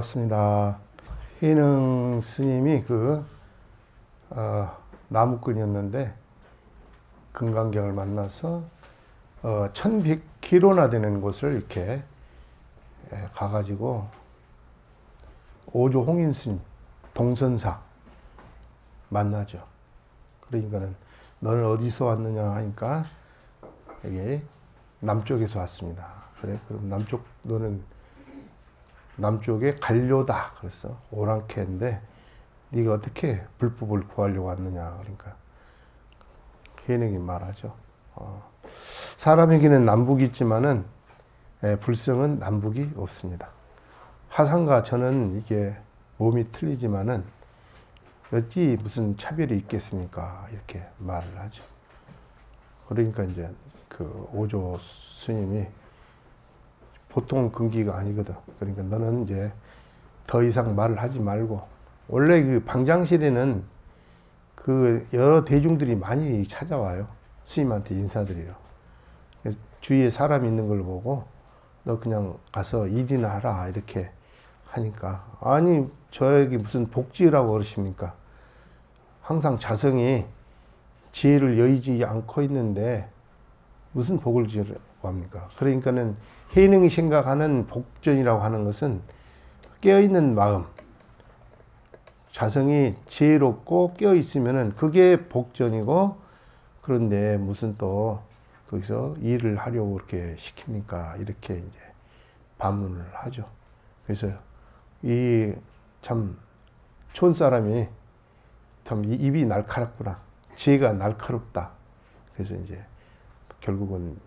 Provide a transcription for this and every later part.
반갑습니다. 희능 스님이 나무꾼이었는데 금강경을 만나서 1100km나 되는 곳을 이렇게 가가지고 오조 홍인 스님 동선사 만나죠. 그러니까는 너는 어디서 왔느냐 하니까 여기 남쪽에서 왔습니다. 그래? 그럼 너는 남쪽에 간료다. 그랬어. 오랑캐인데 네가 어떻게 불법을 구하려고 왔느냐. 그러니까 희능이 말하죠. 사람에게는 남북이 있지만은 불성은 남북이 없습니다. 화상과 저는 이게 몸이 틀리지만은 어찌 무슨 차별이 있겠습니까? 이렇게 말을 하죠. 그러니까 이제 그 오조 스님이 보통 근기가 아니거든. 그러니까 너는 이제 더 이상 말을 하지 말고, 원래 그 방장실에는 그 여러 대중들이 많이 찾아와요. 스님한테 인사드리러. 그래서 주위에 사람이 있는 걸 보고 너 그냥 가서 일이나 하라 이렇게 하니까, 아니 저에게 무슨 복지라고 그러십니까? 항상 자성이 지혜를 여의지 않고 있는데 무슨 복을 지으라고 합니까? 그러니까는 희능이 생각하는 복전이라고 하는 것은 깨어있는 마음, 자성이 지혜롭고 깨어있으면은 그게 복전이고, 그런데 무슨 또 거기서 일을 하려고 그렇게 시킵니까? 이렇게 이제 반문을 하죠. 그래서 이 참 촌사람이 참 입이 날카롭구나. 지혜가 날카롭다. 그래서 이제 결국은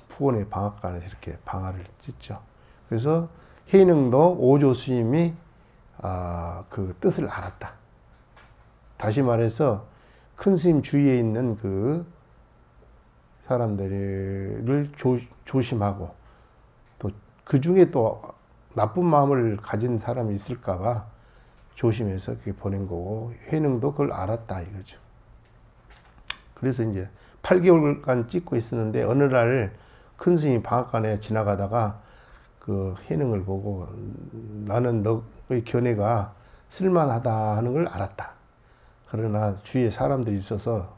푸원의 방앗간에서 이렇게 방아를 찢죠. 그래서 희능도 오조 스님이 그 뜻을 알았다. 다시 말해서 큰 스님 주위에 있는 그 사람들을 조심하고, 또 그 중에 또 나쁜 마음을 가진 사람이 있을까봐 조심해서 그렇게 보낸 거고, 희능도 그걸 알았다 이거죠. 그래서 이제 8개월간 찍고 있었는데 어느 날 큰 스님이 방앗간에 지나가다가 그 희능을 보고 나는 너의 견해가 쓸만하다 하는 걸 알았다. 그러나 주위에 사람들이 있어서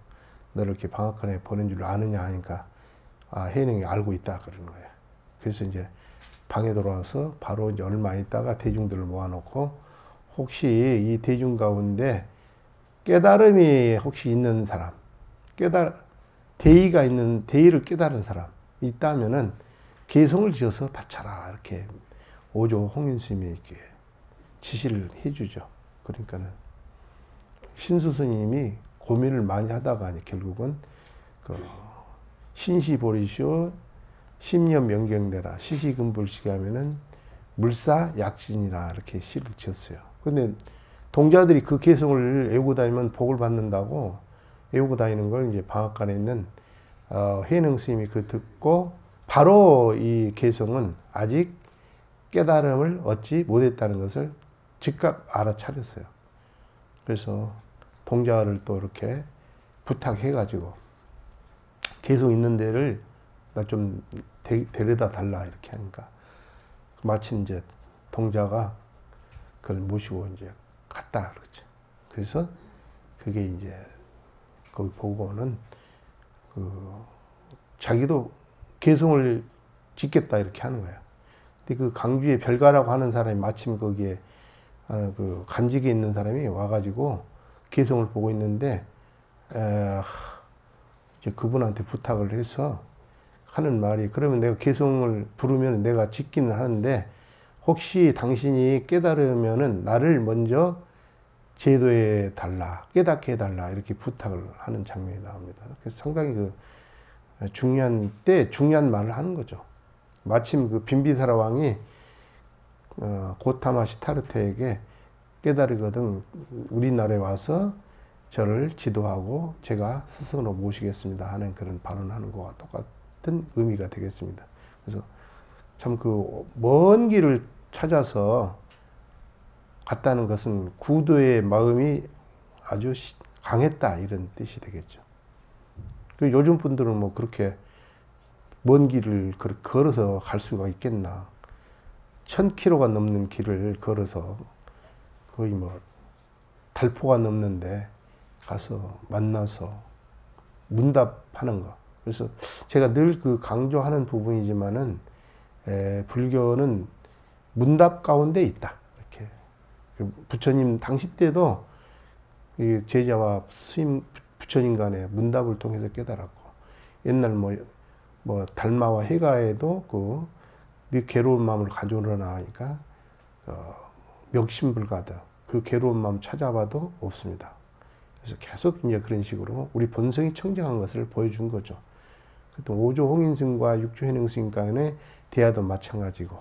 너를 이렇게 방앗간에 보낸 줄 아느냐 하니까 희능이 알고 있다 그러는 거예요. 그래서 이제 방에 돌아와서 바로 이제 얼마 있다가 대중들을 모아놓고, 혹시 이 대중 가운데 깨달음이 혹시 있는 사람, 대의를 깨달은 사람 있다면은 개성을 지어서 바쳐라. 이렇게 오조 홍인 스님이 이렇게 지시를 해주죠. 그러니까는 신수 스님이 고민을 많이 하다가 결국은 신시보리시오 심년 명경대라 시시금불시게 하면은 물사약진이라 이렇게 시를 지었어요. 근데 동자들이 그 개성을 외우고 다니면 복을 받는다고 외우고 다니는 걸 이제 방앗간에 있는 희능 스님이 듣고 바로 이 개성은 아직 깨달음을 얻지 못했다는 것을 즉각 알아차렸어요. 그래서 동자를 또 이렇게 부탁해가지고 개성 있는 데를 나 좀 데려다 달라 이렇게 하니까 마침 이제 동자가 그걸 모시고 이제 갔다 그러죠. 그래서 그게 이제 거기 보고는 자기도 개성을 짓겠다 이렇게 하는 거야. 근데 그 강주에 별가라고 하는 사람이 마침 거기에 그 간직에 있는 사람이 와가지고 개성을 보고 있는데 이제 그분한테 부탁을 해서 하는 말이, 그러면 내가 개성을 부르면 내가 짓기는 하는데 혹시 당신이 깨달으면은 나를 먼저 제도해 달라, 깨닫게 해달라 이렇게 부탁을 하는 장면이 나옵니다. 그래서 상당히 중요한 말을 하는 거죠. 마침 그 빈비사라 왕이 고타마 시타르테에게 깨달으거든 우리나라에 와서 저를 지도하고 제가 스승으로 모시겠습니다 하는 그런 발언하는 것과 똑같은 의미가 되겠습니다. 그래서 참 먼 길을 찾아서 갔다는 것은 구도의 마음이 아주 강했다 이런 뜻이 되겠죠. 요즘 분들은 뭐 그렇게 먼 길을 걸어서 갈 수가 있겠나. 1000km가 넘는 길을 걸어서 거의 뭐 달포가 넘는데 가서 만나서 문답하는 거. 그래서 제가 늘 그 강조하는 부분이지만은 불교는 문답 가운데 있다. 이렇게 부처님 당시 때도 이 제자와 스님 부처님 간의 문답을 통해서 깨달았고, 옛날 뭐 달마와 해가에도 네 괴로운 마음을 가져오려나 하니까 명심불가득 그 괴로운 마음 찾아봐도 없습니다. 그래서 계속 이제 그런 식으로 우리 본성이 청정한 것을 보여준 거죠. 또 5조 홍인스님과 6조 해능스님 간의 대화도 마찬가지고,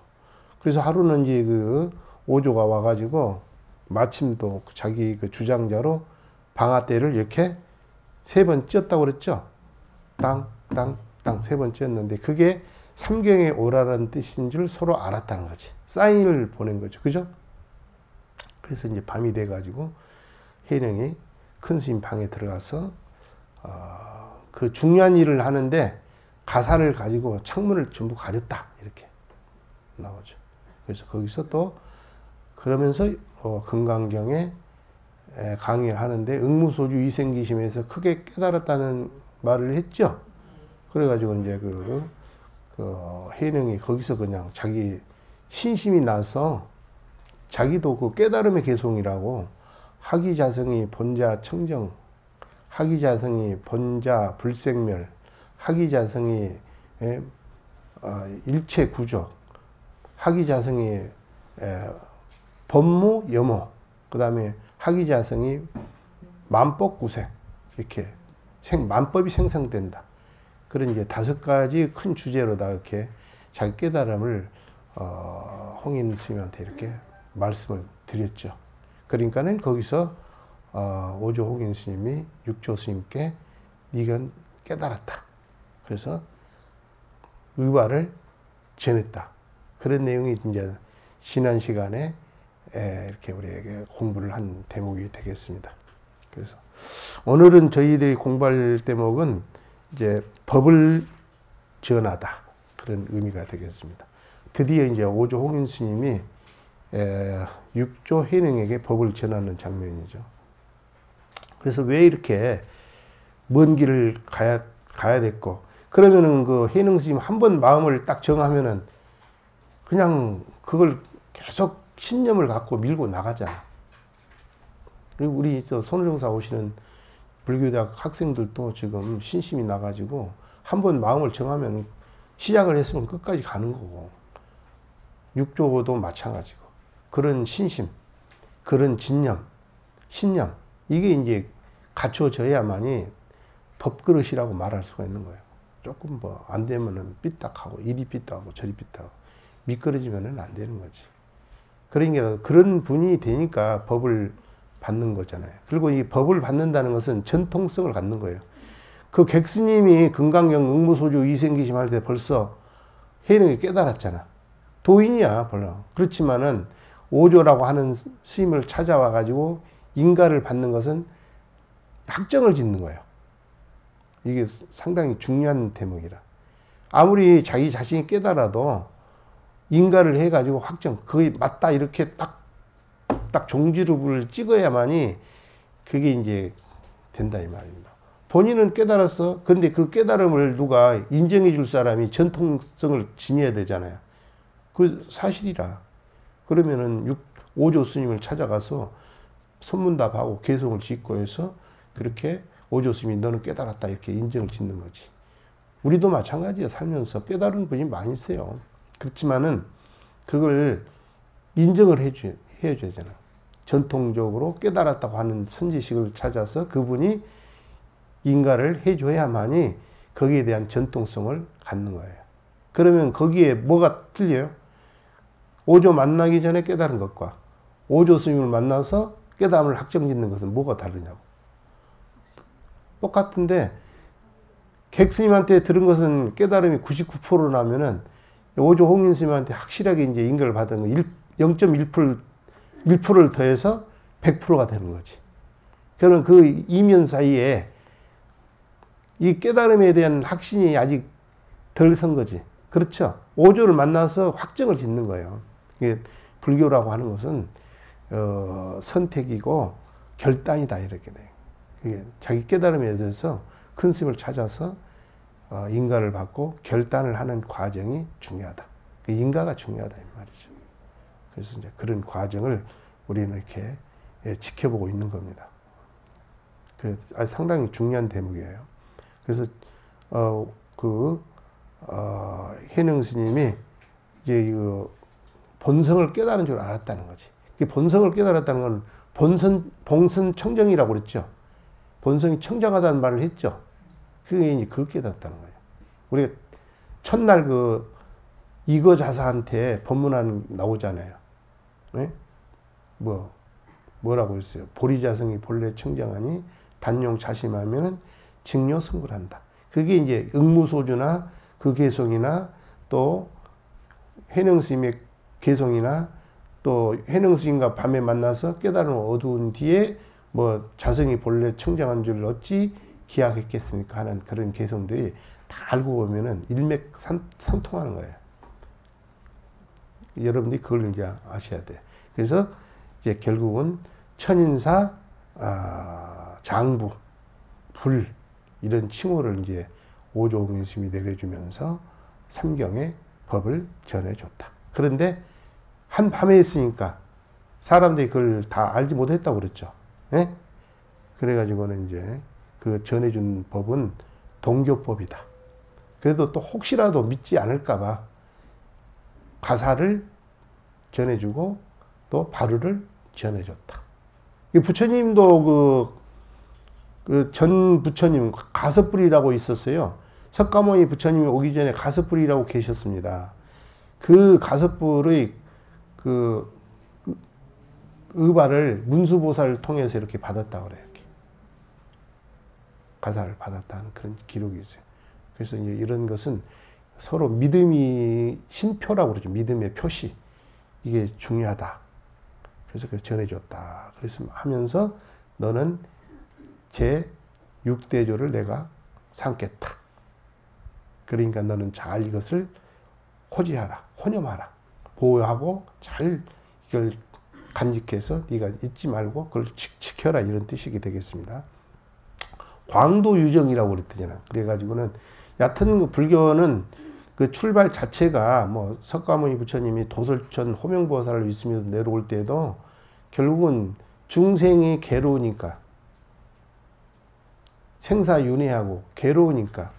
그래서 하루는 이제 그 5조가 와가지고 마침 또 자기 그 주장자로 방아떼를 이렇게 3번 찧었다고 그랬죠. 땅, 땅, 땅 3번 찧었는데 그게 삼경에 오라라는 뜻인 줄 서로 알았다는 거지. 사인을 보낸 거죠. 그죠? 그래서 이제 밤이 돼가지고 해능이 큰 스님 방에 들어가서 그 중요한 일을 하는데 가사를 가지고 창문을 전부 가렸다. 이렇게 나오죠. 그래서 거기서 또 그러면서 금강경에 강의를 하는데 응무소주 이생기심에서 크게 깨달았다는 말을 했죠. 그래가지고 이제 그 해능이 거기서 그냥 자기 신심이 나서 자기도 그 깨달음의 개송이라고 하기자성이 본자 청정, 하기자성이 본자 불생멸, 하기자성이 일체 구조, 하기자성이 법무 염호, 그 다음에 하기자성이 만법구생, 이렇게 만법이 생성된다. 그런 이제 5가지 큰 주제로다 이렇게 자기 깨달음을 홍인 스님한테 이렇게 말씀을 드렸죠. 그러니까는 거기서 5조 홍인 스님이 6조 스님께 네가 깨달았다. 그래서 의발을 전했다. 그런 내용이 이제 지난 시간에 이렇게 우리에게 공부를 한 대목이 되겠습니다. 그래서 오늘은 저희들이 공부할 대목은 이제 법을 전하다. 그런 의미가 되겠습니다. 드디어 이제 5조 홍인 스님이 6조 해능에게 법을 전하는 장면이죠. 그래서 왜 이렇게 먼 길을 가야 됐고, 그러면은 그 해능 스님 한 번 마음을 딱 정하면은 그냥 그걸 계속 신념을 갖고 밀고 나가잖아. 그리고 우리 손호정사 오시는 불교대학 학생들도 지금 신심이 나가지고 한 번 마음을 정하면 시작을 했으면 끝까지 가는 거고, 6조도 마찬가지고, 그런 신심, 그런 진념, 신념, 이게 이제 갖춰져야만이 법그릇이라고 말할 수가 있는 거예요. 조금 뭐 안 되면은 삐딱하고, 이리 삐딱하고 저리 삐딱하고 미끄러지면은 안 되는 거지. 그러니까 그런 분이 되니까 법을 받는 거잖아요. 그리고 이 법을 받는다는 것은 전통성을 갖는 거예요. 그 객스님이 금강경 응무소주 이생기심 할 때 벌써 해능이 깨달았잖아. 도인이야, 별로. 그렇지만은 5조라고 하는 스님을 찾아와 가지고 인가를 받는 것은 학정을 짓는 거예요. 이게 상당히 중요한 대목이라. 아무리 자기 자신이 깨달아도 인가를 해가지고 확정, 그게 맞다 이렇게 딱 종지루를 찍어야만이 그게 이제 된다 이 말입니다. 본인은 깨달았어. 근데 그 깨달음을 누가 인정해 줄 사람이 전통성을 지녀야 되잖아요. 그 사실이라. 그러면은 5조 스님을 찾아가서 선문답하고 개송을 짓고 해서 그렇게 5조 스님이 너는 깨달았다 이렇게 인정을 짓는 거지. 우리도 마찬가지야. 살면서 깨달은 분이 많이 있어요. 그렇지만은 그걸 인정을 해줘야 되잖아. 전통적으로 깨달았다고 하는 선지식을 찾아서 그분이 인가를 해줘야만이 거기에 대한 전통성을 갖는 거예요. 그러면 거기에 뭐가 틀려요? 5조 만나기 전에 깨달은 것과 5조 스님을 만나서 깨달음을 확정짓는 것은 뭐가 다르냐고. 똑같은데 객스님한테 들은 것은 깨달음이 99% 나면은 5조 홍인 스님한테 확실하게 이제 인가를 받은 거 0.1%를 더해서 100%가 되는 거지. 그러면 그 이면 사이에 이 깨달음에 대한 확신이 아직 덜 선 거지. 그렇죠? 5조를 만나서 확정을 짓는 거예요. 이게 불교라고 하는 것은 선택이고 결단이다 이렇게 돼요. 이게 자기 깨달음에 대해서 큰 스님을 찾아서 인가를 받고 결단을 하는 과정이 중요하다. 그 인가가 중요하다 이 말이죠. 그래서 이제 그런 과정을 우리는 이렇게 지켜보고 있는 겁니다. 그래서 상당히 중요한 대목이에요. 그래서 현영 스님이 이제 그 본성을 깨달은 줄 알았다는 거지. 본성을 깨달았다는 건 본선 청정이라고 그랬죠. 본성이 청정하다는 말을 했죠. 그게 그걸 깨달았다는 거예요. 우리가 첫날 그 이거자사한테 법문안 나오잖아요. 네? 뭐라고 했어요? 보리자성이 본래 청정하니 단용 자심하면은 직료성불한다. 그게 이제 응무소주나 그 개성이나 또 현영스님의 개성이나 또 현영스님과 밤에 만나서 깨달음을 얻은 뒤에 뭐 자성이 본래 청정한 줄 어찌 기약했겠습니까 하는 그런 개성들이 다 알고 보면은 일맥상통하는 거예요. 여러분들이 그걸 이제 아셔야 돼요. 그래서 이제 결국은 천인사, 장부, 불 이런 칭호를 이제 오종인 스님이 내려주면서 삼경의 법을 전해줬다. 그런데 한 밤에 했으니까 사람들이 그걸 다 알지 못했다고 그랬죠. 예? 그래가지고는 이제 그 전해준 법은 동교법이다. 그래도 또 혹시라도 믿지 않을까봐 가사를 전해주고 또 바루를 전해줬다. 부처님도 그 전 부처님 가섭불이라고 있었어요. 석가모니 부처님이 오기 전에 가섭불이라고 계셨습니다. 그 가섭불의 그 의발을 문수보살을 통해서 이렇게 받았다고 그래요. 이렇게. 가사를 받았다는 그런 기록이 있어요. 그래서 이제 이런 것은 서로 믿음이 신표라고 그러죠. 믿음의 표시. 이게 중요하다. 그래서 그 전해줬다. 그래서 하면서 너는 제 6대조를 내가 삼겠다. 그러니까 너는 잘 이것을 호지하라. 혼념하라. 보호하고 잘 이걸 간직해서 네가 잊지 말고 그걸 지켜라. 이런 뜻이 되겠습니다. 광도유정이라고 그랬더잖아. 그래가지고는 얕은 그 불교는 그 출발 자체가 뭐 석가모니 부처님이 도솔천 호명보살을 있으며 내려올 때도 결국은 중생이 괴로우니까 생사윤회하고 괴로우니까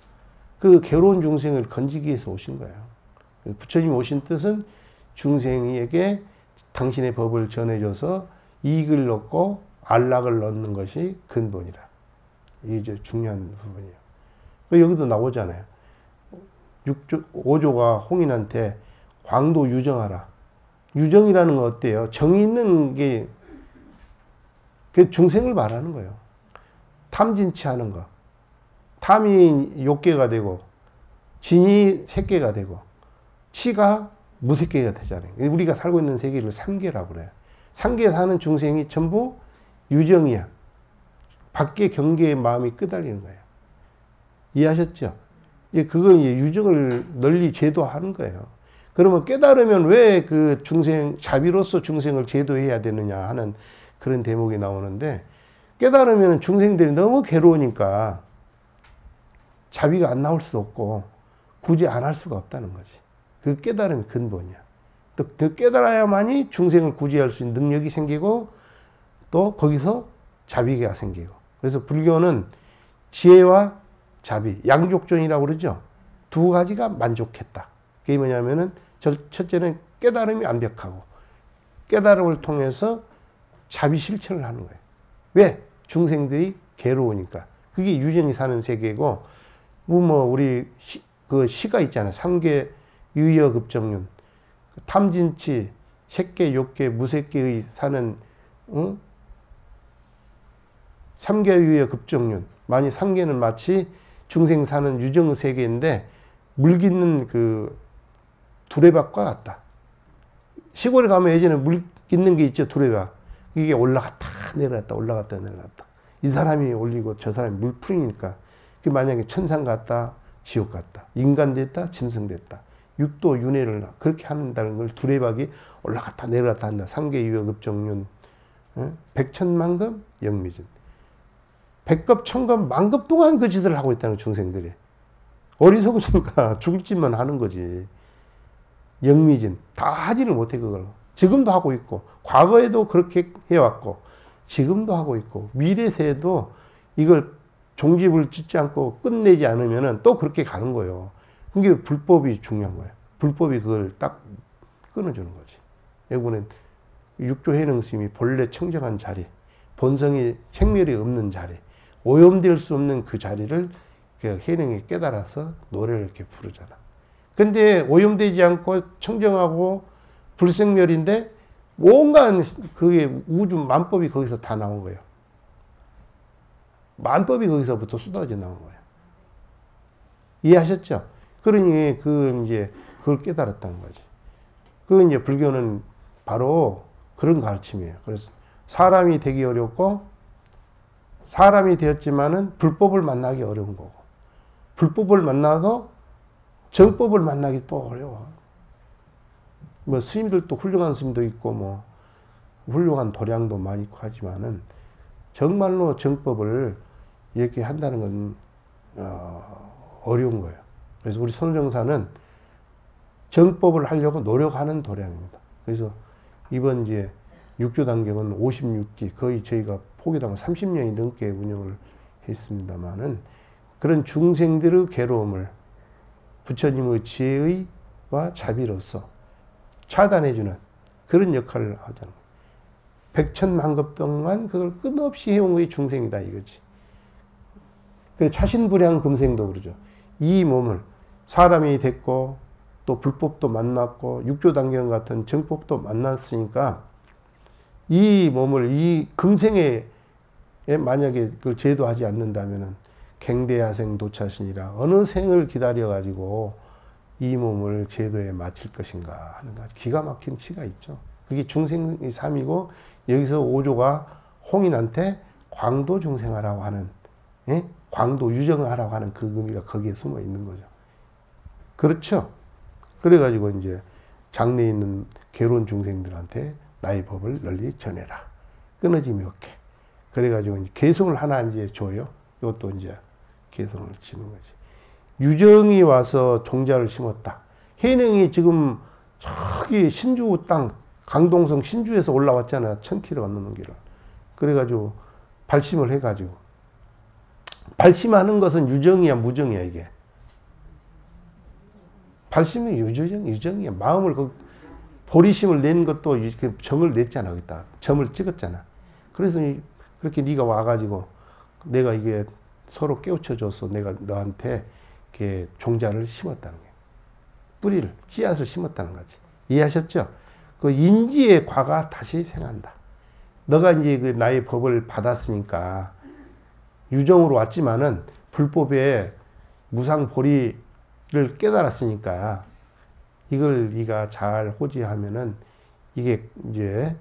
그 괴로운 중생을 건지기 위해서 오신 거예요. 부처님이 오신 뜻은 중생에게 당신의 법을 전해줘서 이익을 얻고 안락을 얻는 것이 근본이라. 이게 이제 중요한 부분이에요. 여기도 나오잖아요. 5조가 홍인한테 광도 유정하라. 유정이라는 건 어때요? 정이 있는 게 그 중생을 말하는 거예요. 탐진치 하는 거. 탐이 욕계가 되고 진이 색계가 되고 치가 무색계가 되잖아요. 우리가 살고 있는 세계를 삼계라고 그래요. 삼계에 사는 중생이 전부 유정이야. 밖에 경계의 마음이 끄달리는 거예요. 이해하셨죠? 그건 이제 유정을 널리 제도하는 거예요. 그러면 깨달으면 왜 그 중생, 자비로서 중생을 제도해야 되느냐 하는 그런 대목이 나오는데, 깨달으면 중생들이 너무 괴로우니까 자비가 안 나올 수 없고 굳이 안 할 수가 없다는 거지. 그 깨달음이 근본이야. 또 그 깨달아야만이 중생을 구제할 수 있는 능력이 생기고 또 거기서 자비가 생기고. 그래서 불교는 지혜와 자비, 양족존이라고 그러죠. 두 가지가 만족했다. 그게 뭐냐면은 첫째는 깨달음이 완벽하고 깨달음을 통해서 자비 실천을 하는 거예요. 왜? 중생들이 괴로우니까. 그게 유전이 사는 세계고, 우리 그 시가 있잖아요. 삼계 유여급정륜, 탐진치, 색계, 욕계, 무색계의 사는 삼계 유여급정륜. 만약 삼계는 마치 중생 사는 유정 세계인데 물 깃는 그 두레박과 같다. 시골에 가면 예전에 물 깃는 게 있죠. 두레박. 이게 올라갔다 내려갔다 올라갔다 내려갔다. 이 사람이 올리고 저 사람이 물 풀이니까. 그 만약에 천상 같다 지옥 같다. 인간 됐다 짐승 됐다. 육도 윤회를 그렇게 한다는 걸 두레박이 올라갔다 내려갔다 한다. 삼계유역읍정윤 백천만급 영미진. 백급 천급 만급 동안 그 짓을 하고 있다는 중생들이. 어리석으니까 죽을 짓만 하는 거지. 영미진 다 하지를 못해 그걸. 지금도 하고 있고 과거에도 그렇게 해왔고 지금도 하고 있고 미래 세에도 이걸 종집을 짓지 않고 끝내지 않으면 또 그렇게 가는 거예요. 그게 불법이 중요한 거예요. 불법이 그걸 딱 끊어주는 거지. 이번엔 육조해능스님이 본래 청정한 자리, 본성이 생멸이 없는 자리, 오염될 수 없는 그 자리를 해능이 깨달아서 노래를 이렇게 부르잖아. 근데 오염되지 않고 청정하고 불생멸인데 온갖 그게 우주 만법이 거기서 다 나온 거예요. 만법이 거기서부터 쏟아져 나온 거예요. 이해하셨죠? 그러니 이제 그걸 깨달았다는 거지. 이제 불교는 바로 그런 가르침이에요. 그래서 사람이 되기 어렵고 사람이 되었지만은 불법을 만나기 어려운 거고 불법을 만나도 정법을 만나기 또 어려워. 뭐 스님들도 훌륭한 스님도 있고 뭐 훌륭한 도량도 많이 있고 하지만은 정말로 정법을 이렇게 한다는 건 어려운 거예요. 그래서 우리 선정사는 정법을 하려고 노력하는 도량입니다. 그래서 이번 이제 육조단경은 56기 거의 저희가 포교당을 30년이 넘게 운영을 했습니다만은 그런 중생들의 괴로움을 부처님의 지혜와 자비로서 차단해주는 그런 역할을 하잖아요. 백천만급 동안 그걸 끝없이 해온 것이 중생이다 이거지. 그래서 차신불량 금생도 그러죠. 이 몸을 사람이 됐고 또 불법도 만났고 육조단경 같은 정법도 만났으니까 이 몸을 이 금생에 만약에 그걸 제도하지 않는다면은 갱대야생 도차신이라 어느 생을 기다려 가지고 이 몸을 제도에 마칠 것인가 하는 기가 막힌 치가 있죠. 그게 중생의 삶이고 여기서 오조가 홍인한테 광도 중생하라고 하는 광도 유정하라고 하는 그 의미가 거기에 숨어 있는 거죠. 그렇죠. 그래가지고 이제 장래에 있는 괴로운 중생들한테 나의 법을 널리 전해라. 끊어짐이 없게. 그래가지고 이제 개성을 하나 이제 줘요. 이것도 이제 개성을 치는 거지. 유정이 와서 종자를 심었다. 해능이 지금 저기 신주 땅, 강동성 신주에서 올라왔잖아. 1000km 넘는 길을. 그래가지고 발심을 해가지고. 발심하는 것은 유정이야, 무정이야, 이게. 발심이 유정이야. 마음을 보리심을 낸 것도 이렇게 정을 냈잖아. 거기다. 점을 찍었잖아. 그래서 그렇게 네가 와가지고 내가 이게 서로 깨우쳐줘서 내가 너한테 이렇게 종자를 심었다는 거예요. 뿌리를, 씨앗을 심었다는 거지. 이해하셨죠? 그 인지의 과가 다시 생한다. 너가 이제 그 나의 법을 받았으니까 유정으로 왔지만은 불법의 무상보리를 깨달았으니까 이걸 네가 잘 호지하면은 이게 이제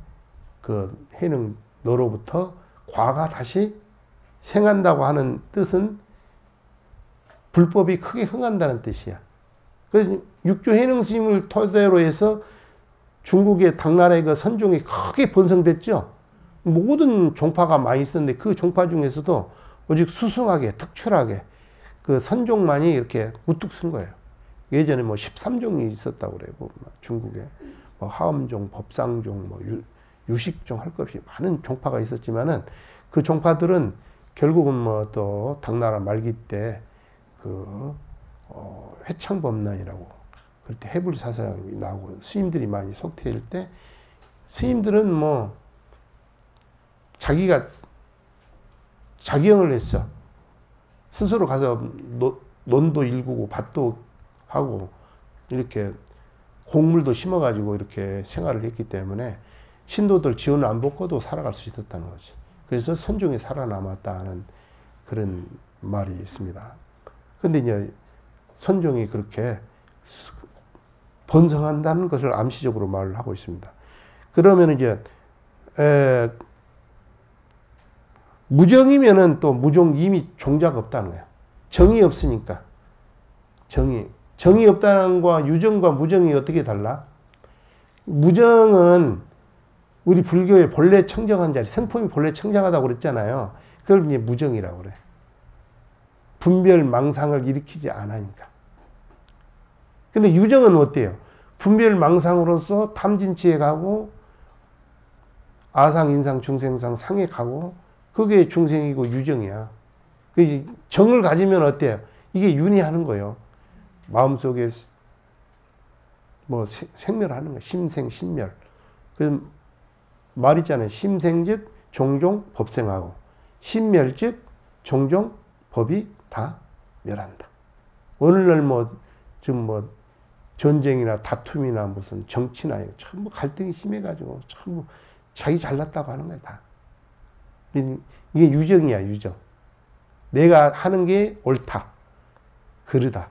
그 해능 너로부터 과가 다시 생한다고 하는 뜻은 불법이 크게 흥한다는 뜻이야. 그래서 육조 해능 스님을 토대로 해서 중국의 당나라의 그 선종이 크게 번성됐죠. 모든 종파가 많이 있었는데 그 종파 중에서도 오직 수승하게 특출하게 그 선종만이 이렇게 우뚝 쓴 거예요. 예전에 뭐 13종이 있었다고 그래요. 중국에 뭐 하엄종, 법상종, 뭐 유식종 할 것 없이 많은 종파가 있었지만은 그 종파들은 결국은 뭐 또 당나라 말기 때 그 회창법난이라고 그때 해불사상이 나오고 스님들이 많이 속퇴할 때 스님들은 뭐 자기가 자경을 했어. 스스로 가서 논도 일구고 밭도 하고 이렇게 곡물도 심어가지고 이렇게 생활을 했기 때문에 신도들 지원을 안 받고도 살아갈 수 있었다는 거지. 그래서 선종이 살아남았다는 그런 말이 있습니다. 근데 이제 선종이 그렇게 번성한다는 것을 암시적으로 말을 하고 있습니다. 그러면 이제 무정이면은 또 무종 이미 종자가 없다는 거예요. 정이 없으니까. 정이 정이 없다는 것과 유정과 무정이 어떻게 달라? 무정은 우리 불교의 본래 청정한 자리, 성품이 본래 청정하다고 그랬잖아요. 그걸 이제 무정이라고 그래. 분별 망상을 일으키지 않으니까. 근데 유정은 어때요? 분별 망상으로서 탐진치에 가고 아상, 인상, 중생상, 상에 가고 그게 중생이고 유정이야. 정을 가지면 어때요? 이게 윤회하는 거예요. 마음속에 뭐 생멸하는 거예요. 심생, 심멸. 그 말 있잖아요. 심생즉 종종 법생하고 심멸즉 종종 법이 다 멸한다. 오늘날 지금 전쟁이나 다툼이나 무슨 정치나 전부 갈등이 심해가지고 전부 자기 잘났다고 하는 거야, 다. 이게 유정이야, 유정. 내가 하는 게 옳다, 그르다,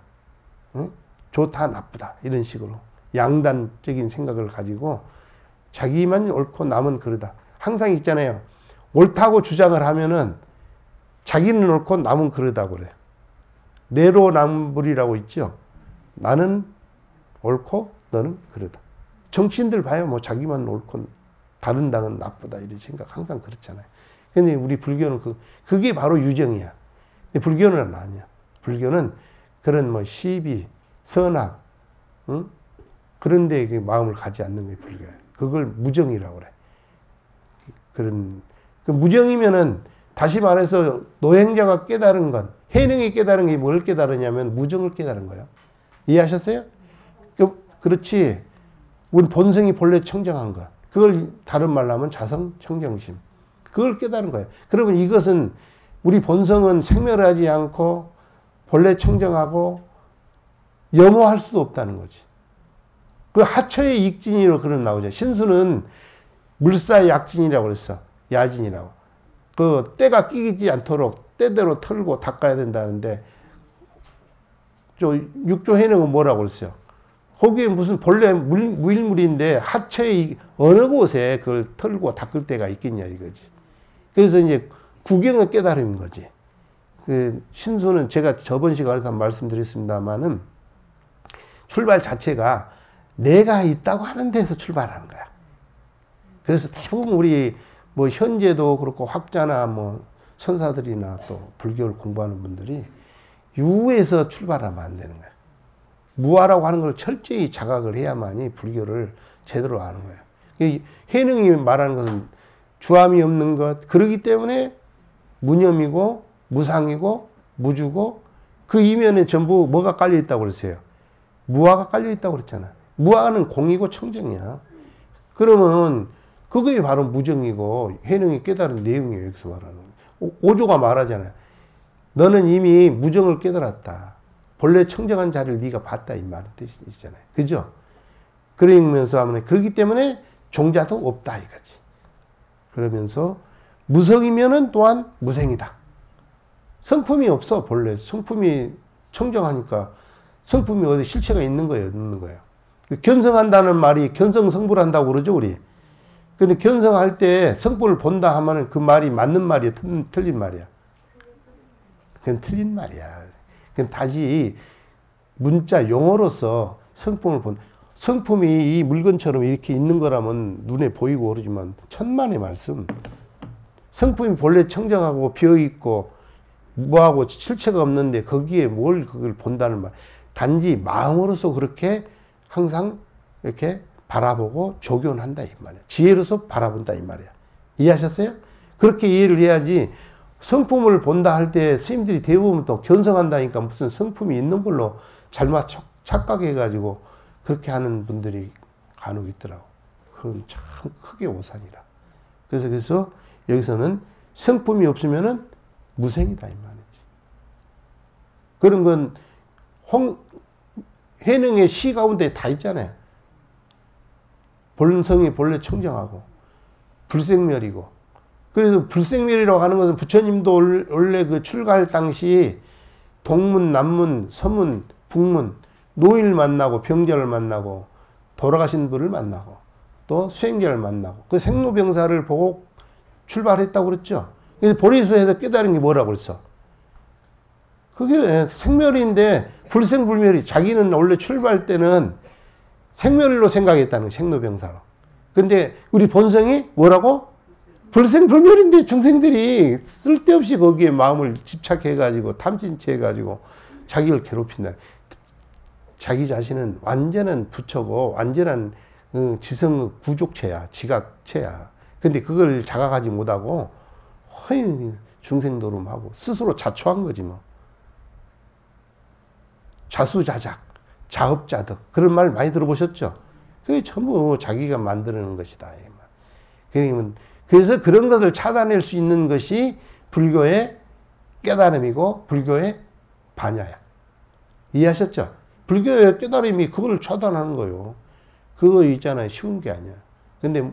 응? 좋다, 나쁘다, 이런 식으로 양단적인 생각을 가지고 자기만 옳고 남은 그르다. 항상 있잖아요. 옳다고 주장을 하면은 자기는 옳고 남은 그르다고 그래. 내로남불이라고 있죠. 나는 옳고 너는 그르다. 정치인들 봐요. 뭐 자기만 옳고 다른 당은 나쁘다 이런 생각 항상 그렇잖아요. 근데 우리 불교는 그게 바로 유정이야. 근데 불교는 아니야. 불교는 그런 시비, 선악, 응? 그런 데 마음을 가지 않는 게 불교야. 그걸 무정이라고 그래. 무정이면은 다시 말해서 노행자가 깨달은 것, 해능이 깨달은 게 뭘 깨달으냐면 무정을 깨달은 거예요. 이해하셨어요? 그렇지. 우리 본성이 본래 청정한 것. 그걸 다른 말로 하면 자성 청정심. 그걸 깨달은 거예요. 그러면 이것은 우리 본성은 생멸하지 않고 본래 청정하고 염호할 수도 없다는 거지. 그 하처의 익진이로 그런 나오죠. 신수는 물사의 약진이라고 그랬어. 야진이라고. 그 때가 끼지 않도록 때대로 털고 닦아야 된다는데 육조 해능은 뭐라고 그랬어요? 거기에 무슨 본래 무일물인데 하처의 어느 곳에 그걸 털고 닦을 때가 있겠냐 이거지. 그래서 이제 구경의 깨달음인 거지. 그 신수는 제가 저번 시간에도 말씀드렸습니다만은 출발 자체가 내가 있다고 하는 데서 출발하는 거야. 그래서 대부분 우리 현재도 그렇고 학자나 선사들이나 또 불교를 공부하는 분들이 유에서 출발하면 안 되는 거야. 무아라고 하는 걸 철저히 자각을 해야만이 불교를 제대로 아는 거예요. 해능이 말하는 것은 주함이 없는 것. 그러기 때문에 무념이고 무상이고 무주고 그 이면에 전부 뭐가 깔려 있다고 그랬어요? 무아가 깔려 있다고 그랬잖아. 무아는 공이고 청정이야. 그러면 그게 바로 무정이고 해능이 깨달은 내용이에요. 여기서 말하는. 오조가 말하잖아요. 너는 이미 무정을 깨달았다. 본래 청정한 자리를 네가 봤다 이 말은 뜻이잖아요. 그죠? 그러면서 하면 그렇기 때문에 종자도 없다 이거지. 그러면서 무성이면은 또한 무생이다. 성품이 없어 본래. 성품이 청정하니까 성품이 어디 실체가 있는 거예요, 없는 거예요. 견성한다는 말이 견성성불한다고 그러죠, 우리. 근데 견성할 때 성불을 본다 하면은 그 말이 맞는 말이야, 틀린 말이야. 그건 틀린 말이야. 그건 다시 문자 용어로서 성품을 성품이 이 물건처럼 이렇게 있는 거라면 눈에 보이고 그러지만 천만의 말씀. 성품이 본래 청정하고 비어있고 무하고 실체가 없는데 거기에 뭘 그걸 본다는 말. 단지 마음으로서 그렇게 항상 이렇게 바라보고 조견한다 이 말이야. 지혜로서 바라본다 이 말이야. 이해하셨어요? 그렇게 이해를 해야지 성품을 본다 할 때 스님들이 대부분 또 견성한다니까 무슨 성품이 있는 걸로 잘못 착각해가지고 그렇게 하는 분들이 간혹 있더라고. 그건 참 크게 오산이라. 그래서 여기서는 성품이 없으면은 무생이다 이 말이지. 그런 건 해능의 시 가운데 다 있잖아요. 본성이 본래 청정하고 불생멸이고. 그래서 불생멸이라고 하는 것은 부처님도 원래 그 출가할 당시 동문, 남문, 서문, 북문, 노인을 만나고 병자를 만나고 돌아가신 분을 만나고 또 수행자를 만나고 그 생로병사를 보고 출발했다고 그랬죠. 그래서 보리수에서 깨달은 게 뭐라고 그랬어? 그게 생멸인데 불생불멸이 자기는 원래 출발 때는 생멸로 생각했다는 생로병사로. 근데 우리 본성이 뭐라고? 불생불멸인데 중생들이 쓸데없이 거기에 마음을 집착해가지고 탐진치해가지고 자기를 괴롭힌다. 자기 자신은 완전한 부처고 완전한 지성 구족체야, 지각체야. 근데 그걸 자각하지 못하고 허이 중생노름하고 스스로 자초한 거지 뭐. 자수자작, 자업자득 그런 말 많이 들어보셨죠? 그게 전부 자기가 만드는 것이다. 그래서 그런 것을 차단할 수 있는 것이 불교의 깨달음이고 불교의 반야야. 이해하셨죠? 불교의 깨달음이 그걸 차단하는 거예요. 그거 있잖아요. 쉬운 게 아니야. 근데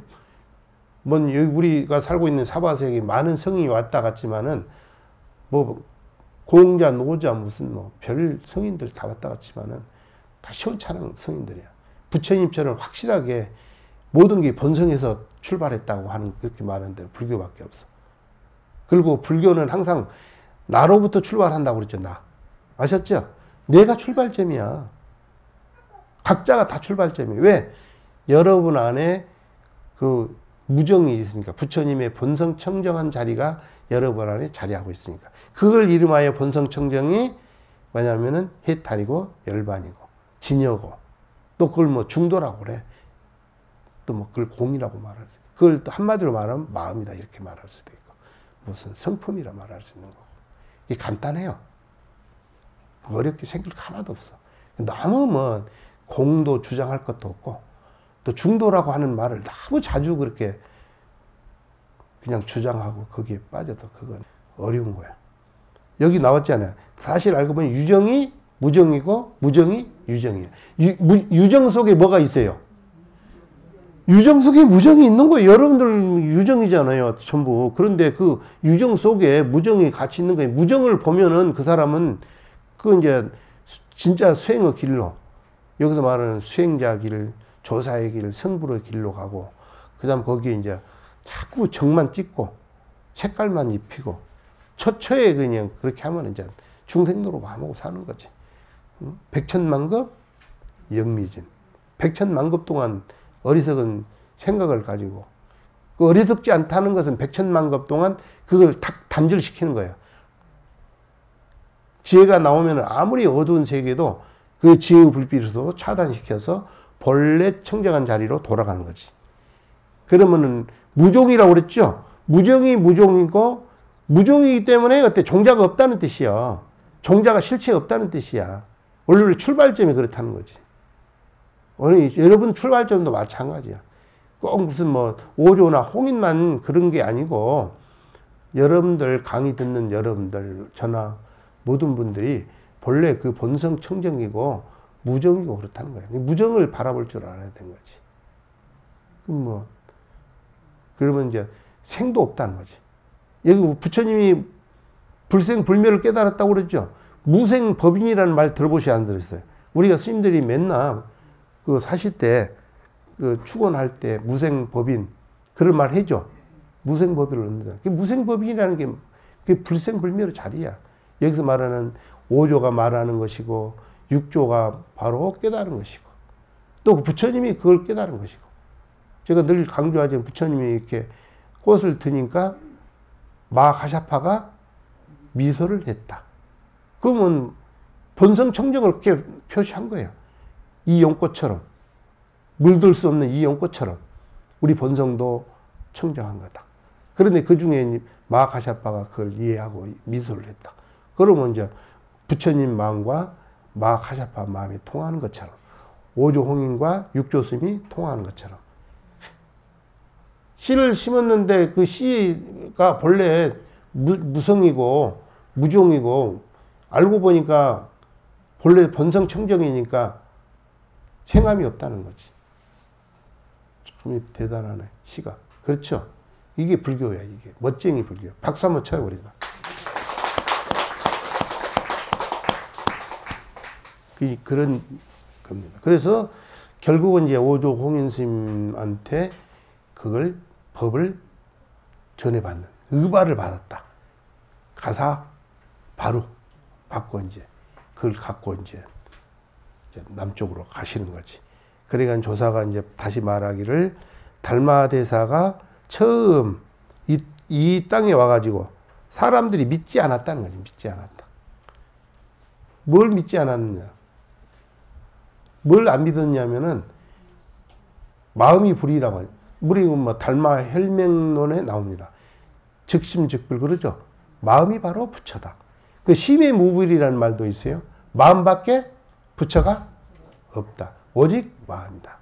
뭔 여기 우리가 살고 있는 사바세계에 많은 성인이 왔다 갔지만은 뭐 공자, 노자 무슨 뭐 별 성인들 다 왔다 갔지만은 다 시원찮은 성인들이야. 부처님처럼 확실하게 모든 게 본성에서 출발했다고 하는 그렇게 말하는 데는 불교밖에 없어. 그리고 불교는 항상 나로부터 출발한다고 그랬죠. 나. 아셨죠? 내가 출발점이야. 각자가 다 출발점이에요. 왜? 여러분 안에 그 무정이 있으니까. 부처님의 본성 청정한 자리가 여러분 안에 자리하고 있으니까. 그걸 이름하여 본성 청정이 뭐냐면은 해탈이고 열반이고 진여고 또 그걸 뭐 중도라고 그래. 또 뭐 그걸 공이라고 말할 수 있고. 그걸 또 한마디로 말하면 마음이다 이렇게 말할 수도 있고 무슨 성품이라 말할 수 있는 거고. 이게 간단해요. 어렵게 생길 거 하나도 없어. 너무 뭐 공도 주장할 것도 없고 또 중도라고 하는 말을 너무 자주 그렇게 그냥 주장하고 거기에 빠져도 그건 어려운 거야. 여기 나왔잖아요. 사실 알고 보면 유정이 무정이고 무정이 유정이에요. 유정 속에 뭐가 있어요? 유정 속에 무정이 있는 거예요. 여러분들 유정이잖아요. 전부. 그런데 그 유정 속에 무정이 같이 있는 거예요. 무정을 보면은 그 사람은 그 이제 진짜 수행의 길로 여기서 말하는 수행자 길, 조사의 길, 성불의 길로 가고 그 다음 거기에 이제 자꾸 정만 찍고 색깔만 입히고 처처에 그냥 그렇게 하면 이제 중생노로 마음하고 사는 거지. 백천만급 영미진. 백천만급 동안 어리석은 생각을 가지고 그 어리석지 않다는 것은 백천만급 동안 그걸 탁 단절시키는 거예요. 지혜가 나오면 아무리 어두운 세계도 그 지혜의 불빛으로 차단시켜서 본래 청정한 자리로 돌아가는 거지. 그러면은 무종이라고 그랬죠? 무정이 무종이고 무종이기 때문에 어때? 종자가 없다는 뜻이야. 종자가 실체 없다는 뜻이야. 원래 출발점이 그렇다는 거지. 여러분 출발점도 마찬가지야. 꼭 무슨 뭐 오조나 홍인만 그런 게 아니고 여러분들 강의 듣는 여러분들 저나 모든 분들이 본래 그 본성 청정이고 무정이고 그렇다는 거예요. 무정을 바라볼 줄 알아야 되는 거지. 그럼 뭐 그러면 이제 생도 없다는 거지. 여기 부처님이 불생불멸을 깨달았다고 그랬죠. 무생법인이라는 말 들어보시 안 들었어요? 우리가 스님들이 맨날 그 사실 때 그 축원할 때 무생법인 그런 말 해줘. 무생법인을 얻는다. 그 무생법인이라는 게 그게 불생불멸의 자리야. 여기서 말하는 5조가 말하는 것이고 6조가 바로 깨달은 것이고 또 부처님이 그걸 깨달은 것이고 제가 늘 강조하지만 부처님이 이렇게 꽃을 드니까 마가샤파가 미소를 했다. 그러면 본성 청정을 그렇게 표시한 거예요. 이 연꽃처럼 물들 수 없는 이 연꽃처럼 우리 본성도 청정한 거다. 그런데 그 중에 마가샤파가 그걸 이해하고 미소를 했다. 그러면 이제 부처님 마음과 마가샤파 마음이 통하는 것처럼 5조 홍인과 6조 스님이 통하는 것처럼 씨를 심었는데 그 씨가 본래 무성이고 무종이고 알고 보니까 본래 본성 청정이니까 생함이 없다는 거지. 참 대단하네 시가. 그렇죠? 이게 불교야. 이게 멋쟁이 불교. 박수 한번 쳐요 우리가. 그런 겁니다. 그래서 결국은 이제 5조 홍인 스님한테 그걸 법을 전해받는 의발을 받았다. 가사 바로 받고 이제 그걸 갖고 이제 남쪽으로 가시는 거지. 그러니까 조사가 이제 다시 말하기를 달마대사가 처음 이 땅에 와가지고 사람들이 믿지 않았다는 거지. 믿지 않았다. 뭘 믿지 않았느냐. 뭘 안 믿었냐면은 마음이 불이라고. 우리 뭐 달마 혈맹론에 나옵니다. 즉심즉불 그러죠. 마음이 바로 부처다. 그 심의 무불이라는 말도 있어요. 마음밖에 부처가 없다. 오직 마음이다.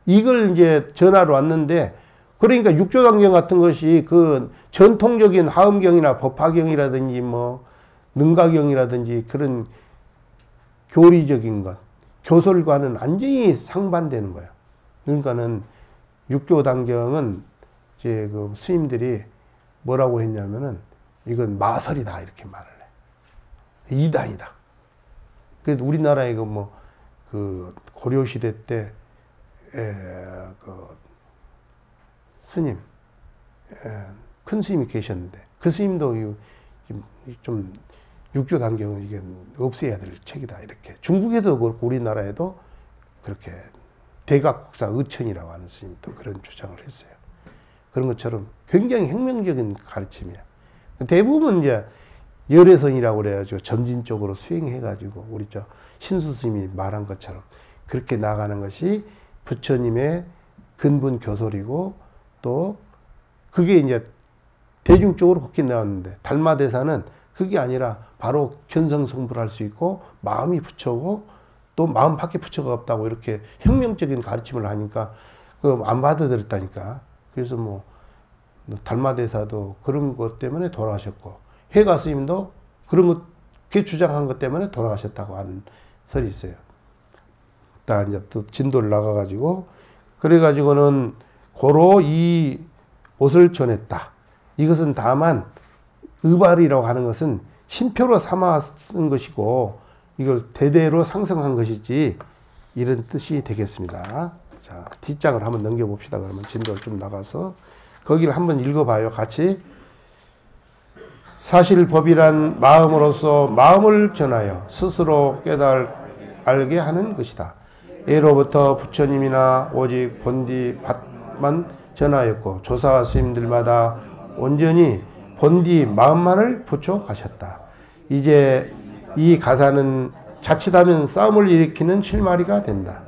이걸 이제 전하러 왔는데, 그러니까 육조단경 같은 것이 그 전통적인 하음경이나 법화경이라든지 뭐 능가경이라든지 그런 교리적인 것, 교설과는 완전히 상반되는 거예요. 그러니까는 육조단경은 이제 그 스님들이 뭐라고 했냐면은 이건 마설이다 이렇게 말을 해. 이단이다. 그래서 우리나라에 그 뭐 그 고려 시대 때 그 스님, 큰 스님이 계셨는데 그 스님도 좀 육조단경은 이게 없애야 될 책이다 이렇게. 중국에도 그렇고 우리나라에도 그렇게 대각국사 의천이라고 하는 스님도 그런 주장을 했어요. 그런 것처럼 굉장히 혁명적인 가르침이야. 대부분 이제 열애선이라고 그래가지고 점진적으로 수행해가지고 우리 저 신수 스님이 말한 것처럼 그렇게 나가는 것이 부처님의 근본 교설이고, 또 그게 이제 대중적으로 그렇게 나왔는데 달마대사는 그게 아니라 바로 견성성불할 수 있고 마음이 부처고 또 마음 밖에 부처가 없다고 이렇게 혁명적인 가르침을 하니까 그 안 받아들였다니까. 그래서 뭐 달마대사도 그런 것 때문에 돌아가셨고 해가 스님도 그런 것, 그 주장한 것 때문에 돌아가셨다고 하는 설이 있어요. 다 이제 또 진도를 나가가지고 그래가지고는 고로 이 옷을 전했다. 이것은 다만 의발이라고 하는 것은 신표로 삼아 쓴 것이고 이걸 대대로 상승한 것이지 이런 뜻이 되겠습니다. 자, 뒷장을 한번 넘겨봅시다. 그러면 진도를 좀 나가서 거기를 한번 읽어봐요. 같이. 사실법이란 마음으로서 마음을 전하여 스스로 알게 하는 것이다. 예로부터 부처님이나 오직 본디 밭만 전하였고 조사 스님들마다 온전히 본디 마음만을 붙여 가셨다. 이제 이 가사는 자칫하면 싸움을 일으키는 실마리가 된다.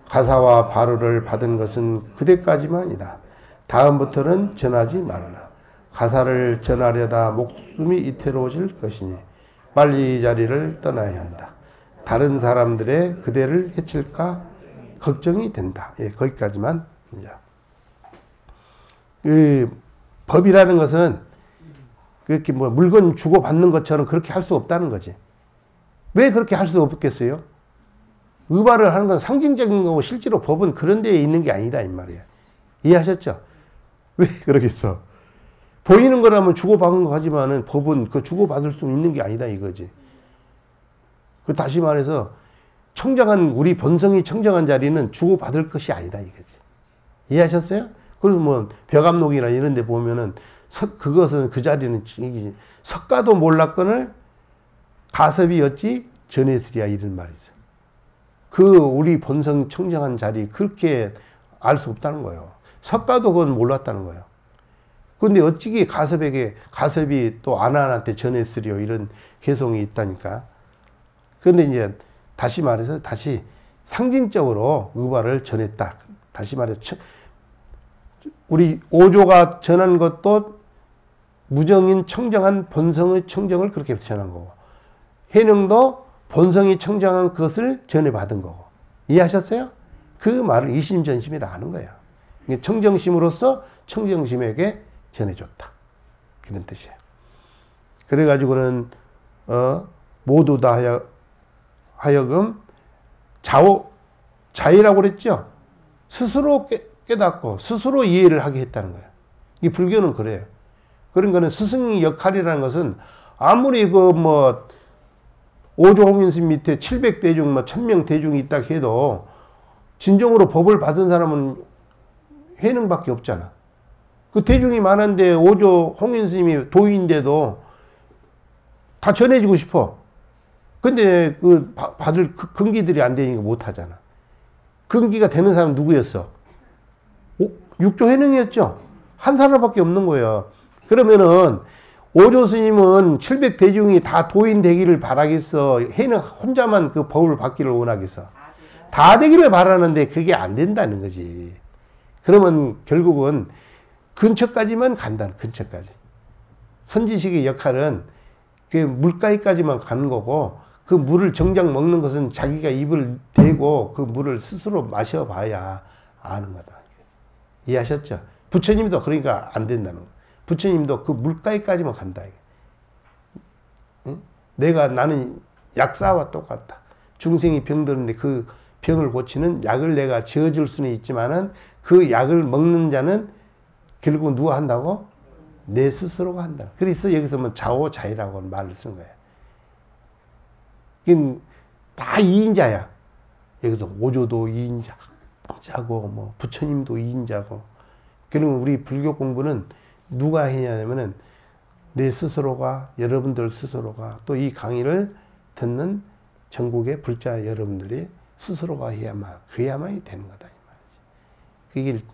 가사와 바로를 받은 것은 그대까지만이다. 다음부터는 전하지 말라. 가사를 전하려다 목숨이 이태로워질 것이니 빨리 이 자리를 떠나야 한다. 다른 사람들의 그대를 해칠까 걱정이 된다. 예, 거기까지만. 이 법이라는 것은 그렇게 뭐 물건 주고 받는 것처럼 그렇게 할 수 없다는 거지. 왜 그렇게 할 수 없겠어요? 의발을 하는 건 상징적인 거고 실제로 법은 그런 데에 있는 게 아니다 이 말이에요. 이해하셨죠? 왜 그러겠어? 보이는 거라면 주고받은 거 하지만은 법은 그 주고받을 수 있는 게 아니다 이거지. 그 다시 말해서 청정한 우리 본성이 청정한 자리는 주고받을 것이 아니다 이거지. 이해하셨어요? 그래서 뭐 벽암록이나 이런 데 보면은 그것은 그 자리는 석가도 몰랐거늘 가섭이 어찌 전해드리야 이런 말이 있어. 그 우리 본성 청정한 자리 그렇게 알 수 없다는 거예요. 석가도 그건 몰랐다는 거예요. 근데 어찌게 가섭이 또 아나한테 전했으리요 이런 개성이 있다니까. 그런데 이제 다시 말해서 다시 상징적으로 의발을 전했다. 다시 말해서 우리 오조가 전한 것도 무정인 청정한 본성의 청정을 그렇게 전한 거고 해능도 본성이 청정한 것을 전해받은 거고. 이해하셨어요? 그 말을 이심전심이라 하는 거야. 청정심으로서 청정심에게 전해줬다. 그런 뜻이에요. 그래가지고는 모두 다 하여금 자의라고 그랬죠. 스스로 깨닫고 스스로 이해를 하게 했다는 거예요. 이 불교는 그래요. 그런 거는 스승의 역할이라는 것은 아무리 그 뭐 오조홍인스 밑에 700대중 뭐 1000명 대중이 있다 해도 진정으로 법을 받은 사람은 해능밖에 없잖아. 그 대중이 많은데 오조 홍인스님이 도인데도 다 전해지고 싶어. 근데 그 받을 근기들이 안 되니까 못 하잖아. 근기가 되는 사람 누구였어? 육조 해능이었죠. 한 사람밖에 없는 거예요. 그러면은 오조 스님은 700대중이 다 도인 되기를 바라겠어? 해능 혼자만 그 법을 받기를 원하겠어? 다 되기를 바라는데 그게 안 된다는 거지. 그러면 결국은 근처까지만 간다. 근처까지. 선지식의 역할은 그 물가에까지만 가는 거고, 그 물을 정작 먹는 것은 자기가 입을 대고 그 물을 스스로 마셔봐야 아는 거다. 이해하셨죠? 부처님도 그러니까 안 된다는 거예요. 부처님도 그 물가에까지만 간다. 응? 나는 약사와 똑같다. 중생이 병드는데 그 병을 고치는 약을 내가 지어줄 수는 있지만은 그 약을 먹는 자는 결국 누가 한다고? 내 스스로가 한다. 그래서 여기서 뭐 자오자이라고 말을 쓴 거예요. 다 2인자야. 여기서 오조도 2인자고, 뭐, 부처님도 2인자고. 그러면 우리 불교 공부는 누가 해냐면은 내 스스로가, 여러분들 스스로가 또 이 강의를 듣는 전국의 불자 여러분들이 스스로가 그야만이 되는 거다. 이 말이지.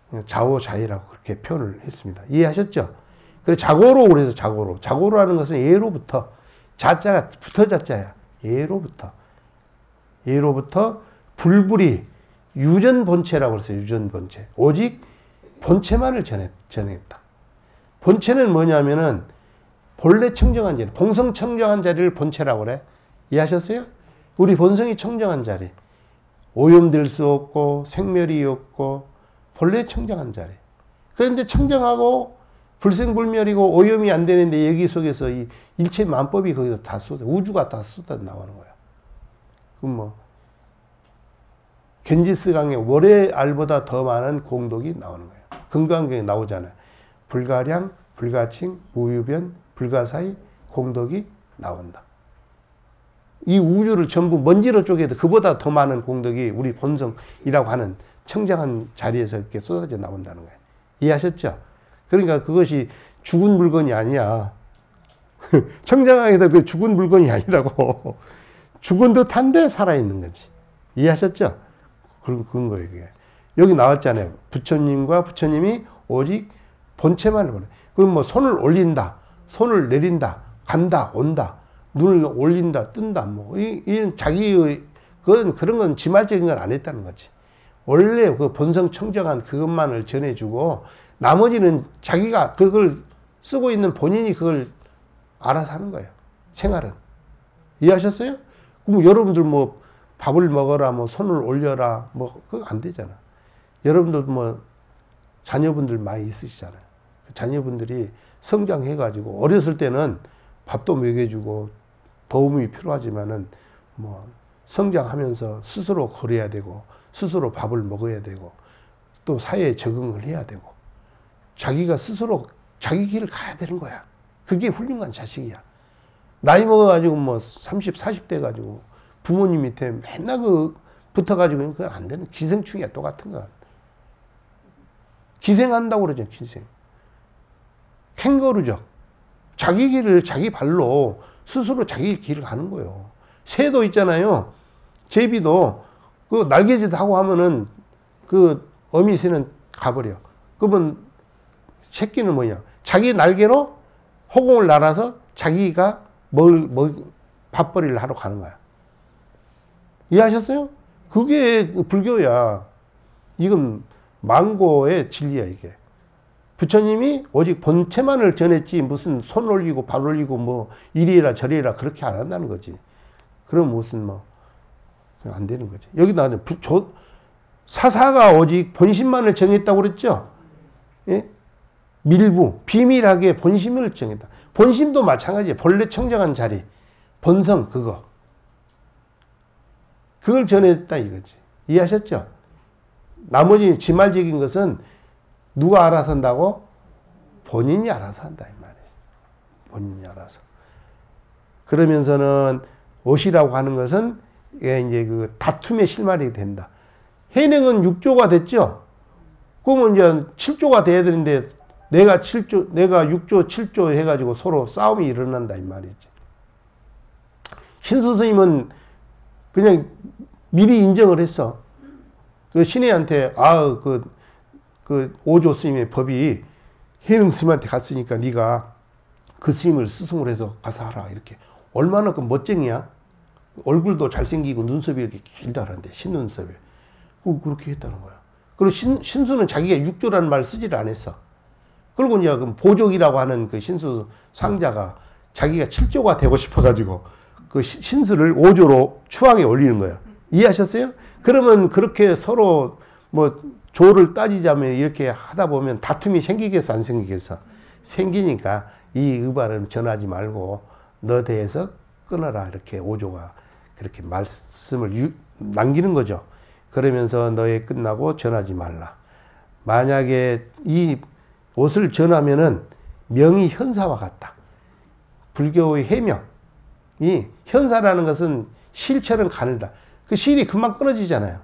그게 자오자이라고 그렇게 표현을 했습니다. 이해하셨죠? 그래서 자고로 그래서 자고로. 자고로라는 것은 예로부터, 자자가 붙어 자자야. 예로부터. 예로부터 불불이 유전본체라고 그랬어요. 유전본체. 오직 본체만을 전했다. 본체는 뭐냐면은 본래 청정한 자리, 본성 청정한 자리를 본체라고 그래. 이해하셨어요? 우리 본성이 청정한 자리. 오염될 수 없고 생멸이 없고 본래 청정한 자리. 그런데 청정하고 불생불멸이고 오염이 안 되는데 여기 속에서 이 일체 만법이 거기서 다 쏟아, 우주가 다 쏟아 나오는 거야. 그럼 뭐 겐지스 강에 월의 알보다 더 많은 공덕이 나오는 거예요. 금강경에 나오잖아요. 불가량, 불가칭, 무유변, 불가사의 공덕이 나온다. 이 우주를 전부 먼지로 쪼개도 그보다 더 많은 공덕이 우리 본성이라고 하는 청정한 자리에서 이렇게 쏟아져 나온다는 거예요. 이해하셨죠? 그러니까 그것이 죽은 물건이 아니야. 청정하게도 그 죽은 물건이 아니라고. 죽은 듯한데 살아있는 거지. 이해하셨죠? 그런 거예요, 이게. 여기 나왔잖아요. 부처님과 부처님이 오직 본체만을 보내. 그럼 뭐 손을 올린다, 손을 내린다, 간다, 온다, 눈을 올린다, 뜬다, 뭐. 이 자기의, 그런 건 지말적인 건 안 했다는 거지. 원래 그 본성 청정한 그것만을 전해주고, 나머지는 자기가 그걸 쓰고 있는 본인이 그걸 알아서 하는 거예요. 생활은. 이해하셨어요? 그럼 여러분들 뭐 밥을 먹어라, 뭐 손을 올려라, 뭐 그거 안 되잖아. 여러분들 뭐 자녀분들 많이 있으시잖아요. 자녀분들이 성장해가지고 어렸을 때는 밥도 먹여주고 도움이 필요하지만은 뭐 성장하면서 스스로 걸어야 되고 스스로 밥을 먹어야 되고 또 사회에 적응을 해야 되고 자기가 스스로 자기 길을 가야 되는 거야. 그게 훌륭한 자식이야. 나이 먹어가지고 뭐 30, 40대 가지고 부모님 밑에 맨날 붙어가지고 그건 안 되는 기생충이야. 똑같은 거. 기생한다고 그러죠. 기생. 캥거루죠. 자기 길을 자기 발로 스스로 자기 길을 가는 거예요. 새도 있잖아요. 제비도 그 날개짓 하고 하면은 그 어미 새는 가버려. 그러면 새끼는 뭐냐? 자기 날개로 허공을 날아서 자기가 밥벌이를 하러 가는 거야. 이해하셨어요? 그게 불교야. 이건 망고의 진리야, 이게. 부처님이 오직 본체만을 전했지 무슨 손 올리고 발 올리고 뭐 이리라 저리라 그렇게 안 한다는 거지. 그럼 무슨 뭐 안 되는 거지. 여기 나는 사사가 오직 본심만을 정했다고 그랬죠. 예? 밀부 비밀하게 본심을 정했다. 본심도 마찬가지예요. 본래 청정한 자리, 본성 그거. 그걸 전했다 이거지. 이해하셨죠? 나머지 지말적인 것은 누가 알아서 한다고? 본인이 알아서 한다 이 말이에요. 본인이 알아서. 그러면서는 옷이라고 하는 것은 이제 그 다툼의 실마리 된다. 해능은 6조가 됐죠? 그러면 이제 7조가 돼야 되는데 내가 7조, 내가 6조, 7조 해가지고 서로 싸움이 일어난다 이 말이지. 신수 스님은 그냥 미리 인정을 했어. 그 신혜한테 그 오조 스님의 법이 해능 스님한테 갔으니까 네가 그 스님을 스승으로 해서 가서 하라 이렇게. 얼마나 그 멋쟁이야. 얼굴도 잘생기고 눈썹이 이렇게 길다는데 신눈썹이. 그렇게 했다는 거야. 그리고 신수는 자기가 육조라는 말 쓰지를 않았어. 그리고 이제 그 보족이라고 하는 그 신수 상자가 자기가 7조가 되고 싶어가지고 그 신수를 5조로 추앙에 올리는 거야. 이해하셨어요? 그러면 그렇게 서로 뭐 조를 따지자면 이렇게 하다 보면 다툼이 생기겠어, 안 생기겠어? 생기니까 이 의발은 전하지 말고 너 대해서 끊어라. 이렇게 5조가 그렇게 말씀을 남기는 거죠. 그러면서 너의 끝나고 전하지 말라. 만약에 이 옷을 전하면은 명이 현사와 같다. 불교의 해명이 현사라는 것은 실처럼 가늘다. 그 실이 금방 끊어지잖아요.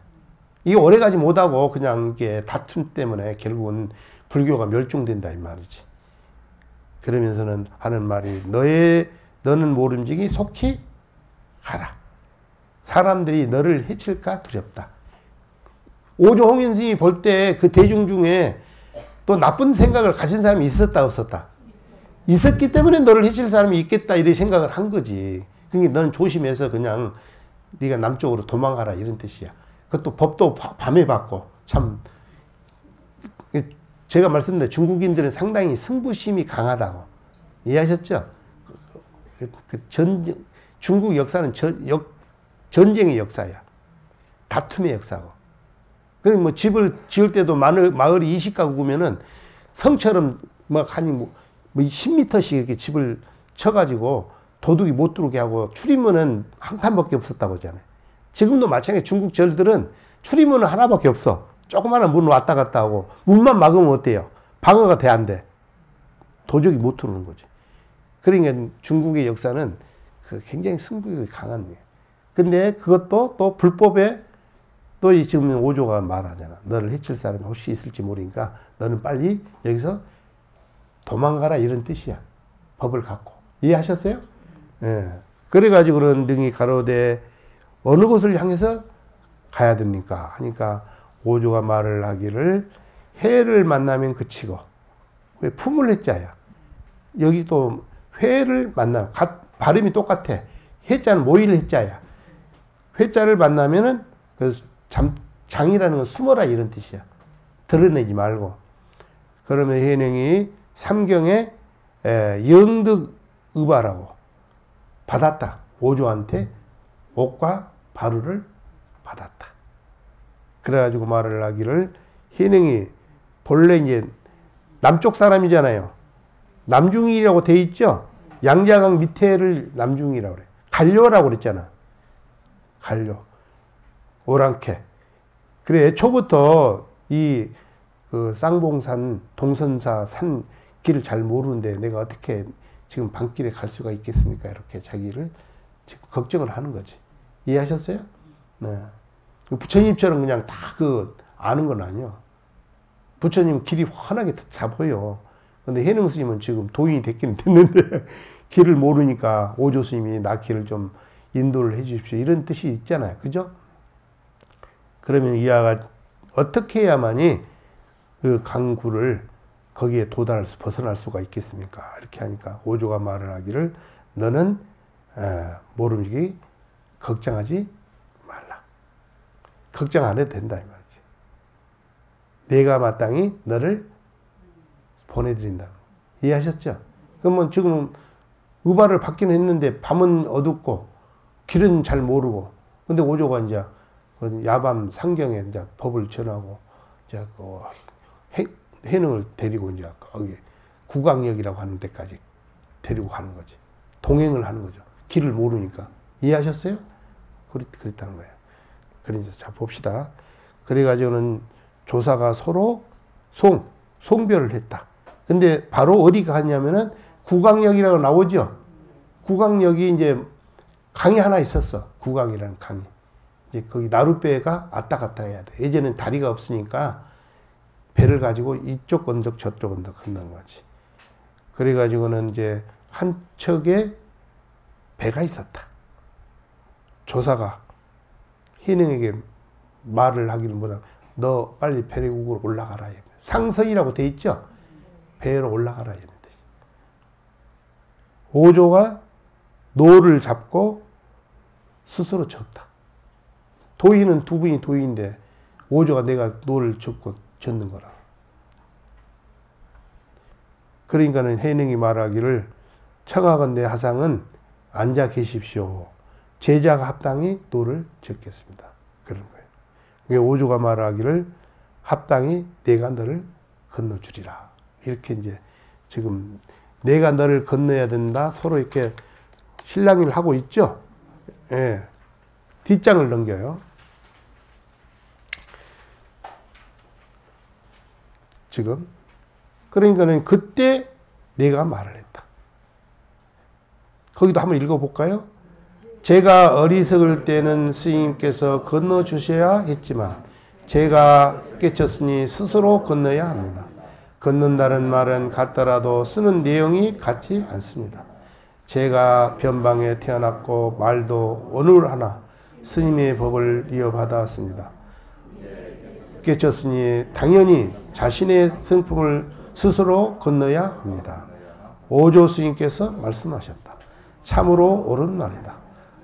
이게 오래가지 못하고 그냥 이게 다툼 때문에 결국은 불교가 멸종된다 이 말이지. 그러면서는 하는 말이 너는 모름지기 속히 가라. 사람들이 너를 해칠까 두렵다. 오조 홍인스님이 볼 때 그 대중 중에 또 나쁜 생각을 가진 사람이 있었다 없었다? 있었기 때문에 너를 해칠 사람이 있겠다 이런 생각을 한 거지. 그러니까 너는 조심해서 그냥 네가 남쪽으로 도망가라 이런 뜻이야. 그것도 법도 밤에 받고 참 제가 말씀드린 중국인들은 상당히 승부심이 강하다고 이해하셨죠? 중국 역사는 전쟁의 역사야. 다툼의 역사고. 그럼 뭐 집을 지을 때도 마을이 20가구면은 성처럼 막 하니 뭐 10m씩 이렇게 집을 쳐가지고 도둑이 못 들어오게 하고 출입문은 한 칸밖에 없었다고 하잖아요. 지금도 마찬가지 중국 절들은 출입문은 하나밖에 없어. 조그마한 문 왔다 갔다 하고 문만 막으면 어때요? 방어가 돼 안 돼? 도적이 못 들어오는 거지. 그러니까 중국의 역사는 굉장히 승부욕이 강한 거예요. 근데 그것도 또 불법에 또 지금 오조가 말하잖아. 너를 해칠 사람이 혹시 있을지 모르니까 너는 빨리 여기서 도망가라 이런 뜻이야. 법을 갖고. 이해하셨어요? 예. 그래가지고는 능히 가로되 어느 곳을 향해서 가야 됩니까? 하니까 오조가 말을 하기를 해를 만나면 그치고. 왜 품을 해자야. 여기 또 회를 만나 발음이 똑같아. 해자는 모일 해자야. 회자를 만나면은 그 장이라는 건 숨어라 이런 뜻이야. 드러내지 말고. 그러면 해능이 삼경에 영득의바라고 받았다. 오조한테 옥과 바루를 받았다. 그래가지고 말을 하기를 해능이 본래 이제 남쪽 사람이잖아요. 남중이라고 돼 있죠. 양자강 밑에를 남중이라고 그래. 간료라고 그랬잖아. 간료. 오랑캐. 그래 애초부터 그 쌍봉산 동선사 산 길을 잘 모르는데 내가 어떻게 지금 밤길에 갈 수가 있겠습니까? 이렇게 자기를 지금 걱정을 하는 거지. 이해하셨어요? 네. 부처님처럼 그냥 다 아는 건 아니요. 부처님 길이 환하게 다 보여. 근데 해능 스님은 지금 도인이 됐기는 됐는데 길을 모르니까 오조 스님이 나 길을 좀 인도를 해 주십시오. 이런 뜻이 있잖아요. 그죠? 그러면 이하가 어떻게 해야만이 그 강구를 거기에 벗어날 수가 있겠습니까? 이렇게 하니까 오조가 말을 하기를 너는 모름지기 걱정하지 말라. 걱정 안 해도 된다 이 말이지. 내가 마땅히 너를 보내드린다. 이해하셨죠? 그러면 지금 의발을 받긴 했는데 밤은 어둡고 길은 잘 모르고 근데 오조가 이제 야밤 상경에 이제 법을 전하고 이제 해능을 데리고 이제 거기 구강역이라고 하는 데까지 데리고 가는 거지. 동행을 하는 거죠. 길을 모르니까. 이해하셨어요? 그랬다는 거예요. 그러니까 자 봅시다. 그래가지고는 조사가 서로 송별을 했다. 근데 바로 어디 갔냐면은 구강역이라고 나오죠. 구강역이 이제 강이 하나 있었어. 구강이라는 강이. 이제 거기 나룻배가 왔다 갔다 해야 돼. 예전엔 다리가 없으니까 배를 가지고 이쪽 언덕 저쪽 언덕 건너는 거지. 그래가지고는 이제 한 척에 배가 있었다. 조사가 희능에게 말을 하기는 뭐라, 너 빨리 배국으로 올라가라. 상선이라고 돼 있죠? 배로 올라가라. 했는데 오조가 노를 잡고 스스로 졌다. 도인은 두 분이 도인인데 오조가 내가 노를 젓고 졌는 거라. 그러니까는 해능이 말하기를 청하건대 하상은 앉아 계십시오. 제자가 합당히 노를 젓겠습니다. 그런 거예요. 그러니까 오조가 말하기를 합당히 내가 너를 건너주리라. 이렇게 이제 지금 내가 너를 건너야 된다. 서로 이렇게 실랑이를 하고 있죠. 예. 뒷장을 넘겨요. 지금. 그러니까는 그때 내가 말을 했다. 거기도 한번 읽어볼까요? 제가 어리석을 때는 스님께서 건너주셔야 했지만 제가 깨쳤으니 스스로 건너야 합니다. 건넌다는 말은 같더라도 쓰는 내용이 같지 않습니다. 제가 변방에 태어났고 말도 오늘 하나 스님의 법을 이어받았습니다. 깨쳤으니 당연히 자신의 성품을 스스로 건너야 합니다. 오조 스님께서 말씀하셨다. 참으로 옳은 말이다.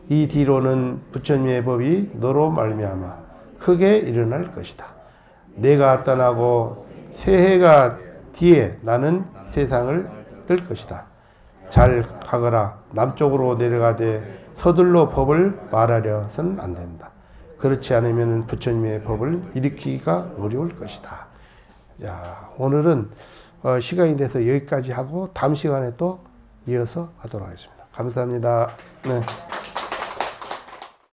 이 뒤로는 부처님의 법이 너로 말미암아 크게 일어날 것이다. 내가 떠나고 새해가 뒤에 나는 세상을 뜰 것이다. 잘 가거라. 남쪽으로 내려가되 서둘러 법을 말하려서는 안 된다. 그렇지 않으면 부처님의 법을 일으키기가 어려울 것이다. 야, 오늘은 시간이 돼서 여기까지 하고 다음 시간에 또 이어서 하도록 하겠습니다. 감사합니다. 네.